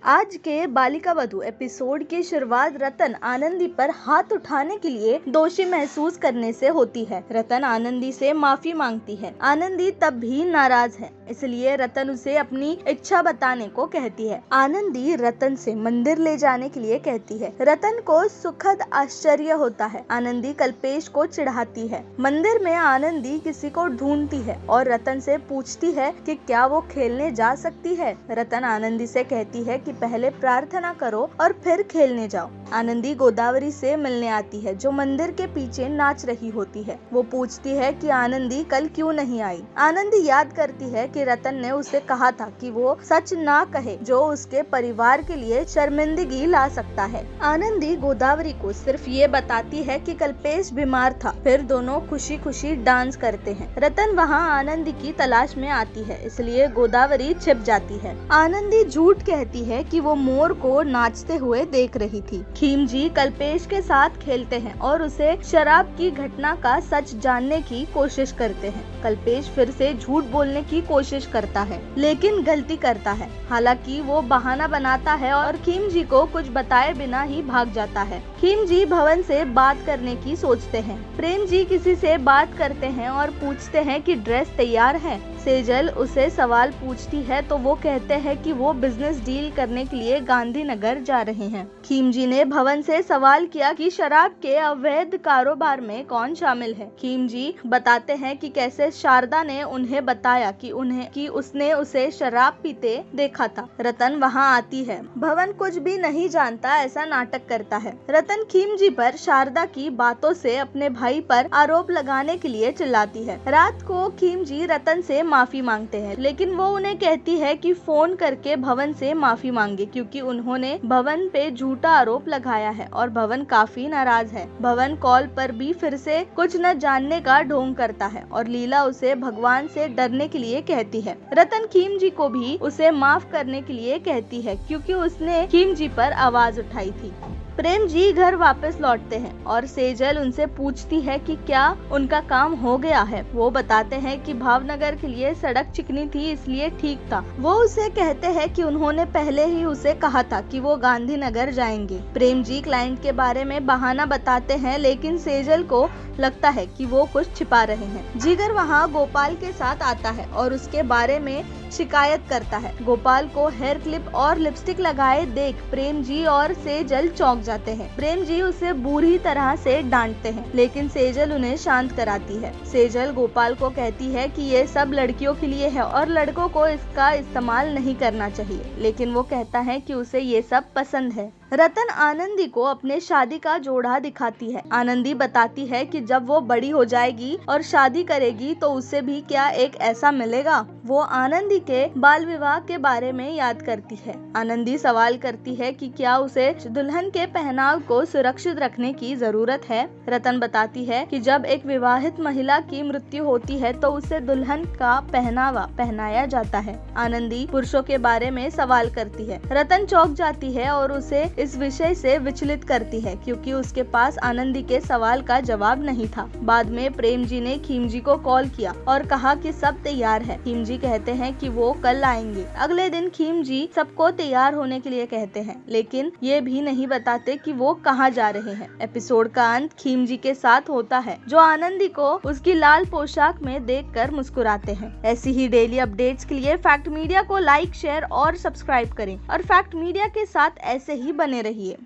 आज के बालिका वधू एपिसोड की शुरुआत रतन आनंदी पर हाथ उठाने के लिए दोषी महसूस करने से होती है। रतन आनंदी से माफी मांगती है। आनंदी तब भी नाराज है, इसलिए रतन उसे अपनी इच्छा बताने को कहती है। आनंदी रतन से मंदिर ले जाने के लिए कहती है। रतन को सुखद आश्चर्य होता है। आनंदी कल्पेश को चिढ़ाती है। मंदिर में आनंदी किसी को ढूंढती है और रतन से पूछती है कि क्या वो खेलने जा सकती है। रतन आनंदी से कहती है कि पहले प्रार्थना करो और फिर खेलने जाओ। आनंदी गोदावरी से मिलने आती है, जो मंदिर के पीछे नाच रही होती है। वो पूछती है कि आनंदी कल क्यों नहीं आई। आनंदी याद करती है कि रतन ने उसे कहा था कि वो सच ना कहे जो उसके परिवार के लिए शर्मिंदगी ला सकता है। आनंदी गोदावरी को सिर्फ ये बताती है कि कल्पेश बीमार था। फिर दोनों खुशी खुशी डांस करते हैं। रतन वहाँ आनंदी की तलाश में आती है, इसलिए गोदावरी छिप जाती है। आनंदी झूठ कहती है कि वो मोर को नाचते हुए देख रही थी। खीमजी कल्पेश के साथ खेलते हैं और उसे शराब की घटना का सच जानने की कोशिश करते हैं। कल्पेश फिर से झूठ बोलने की कोशिश करता है, लेकिन गलती करता है। हालांकि वो बहाना बनाता है और खीमजी को कुछ बताए बिना ही भाग जाता है। खीमजी भवन से बात करने की सोचते हैं। प्रेम जी किसी से बात करते हैं और पूछते हैं कि ड्रेस तैयार है। सेजल उसे सवाल पूछती है तो वो कहते हैं कि वो बिजनेस डील करने के लिए गांधीनगर जा रहे हैं। खीमजी ने भवन से सवाल किया कि शराब के अवैध कारोबार में कौन शामिल है। खीमजी बताते हैं कि कैसे शारदा ने उन्हें बताया कि उसने उसे शराब पीते देखा था। रतन वहां आती है। भवन कुछ भी नहीं जानता ऐसा नाटक करता है। रतन खीमजी पर शारदा की बातों से अपने भाई पर आरोप लगाने के लिए चिल्लाती है। रात को खीमजी रतन से माफी मांगते हैं, लेकिन वो उन्हें कहती है कि फोन करके भवन से माफी मांगे, क्योंकि उन्होंने भवन पे झूठा आरोप लगाया है और भवन काफी नाराज है। भवन कॉल पर भी फिर से कुछ न जानने का ढोंग करता है और लीला उसे भगवान से डरने के लिए कहती है। रतन खीमजी को भी उसे माफ करने के लिए कहती है, क्योंकि उसने खीमजी पर आवाज उठाई थी। प्रेम जी घर वापस लौटते हैं और सेजल उनसे पूछती है कि क्या उनका काम हो गया है। वो बताते हैं कि भावनगर के लिए सड़क चिकनी थी, इसलिए ठीक था। वो उसे कहते हैं कि उन्होंने पहले ही उसे कहा था कि वो गांधीनगर जाएंगे। प्रेम जी क्लाइंट के बारे में बहाना बताते हैं, लेकिन सेजल को लगता है कि वो कुछ छिपा रहे हैं। जिगर वहाँ गोपाल के साथ आता है और उसके बारे में शिकायत करता है। गोपाल को हेयर क्लिप और लिपस्टिक लगाए देख प्रेम जी और सेजल चौंक जाते हैं। प्रेम जी उसे बुरी तरह से डांटते हैं, लेकिन सेजल उन्हें शांत कराती है। सेजल गोपाल को कहती है कि ये सब लड़कियों के लिए है और लड़कों को इसका इस्तेमाल नहीं करना चाहिए, लेकिन वो कहता है कि उसे ये सब पसंद है। रतन आनंदी को अपने शादी का जोड़ा दिखाती है। आनंदी बताती है कि जब वो बड़ी हो जाएगी और शादी करेगी तो उसे भी क्या एक ऐसा मिलेगा। वो आनंदी के बाल विवाह के बारे में याद करती है। आनंदी सवाल करती है कि क्या उसे दुल्हन के पहनाव को सुरक्षित रखने की जरूरत है। रतन बताती है कि जब एक विवाहित महिला की मृत्यु होती है तो उसे दुल्हन का पहनावा पहनाया जाता है। आनंदी पुरुषों के बारे में सवाल करती है। रतन चौंक जाती है और उसे इस विषय से विचलित करती है, क्योंकि उसके पास आनंदी के सवाल का जवाब नहीं था। बाद में प्रेम जी ने खीमजी को कॉल किया और कहा कि सब तैयार है। खीमजी कहते हैं कि वो कल आएंगे। अगले दिन खीमजी सबको तैयार होने के लिए कहते हैं, लेकिन ये भी नहीं बताते कि वो कहाँ जा रहे हैं। एपिसोड का अंत खीमजी के साथ होता है, जो आनंदी को उसकी लाल पोशाक में देखकर मुस्कुराते हैं। ऐसी ही डेली अपडेट्स के लिए फैक्ट मीडिया को लाइक, शेयर और सब्सक्राइब करें और फैक्ट मीडिया के साथ ऐसे ही बने रहिए।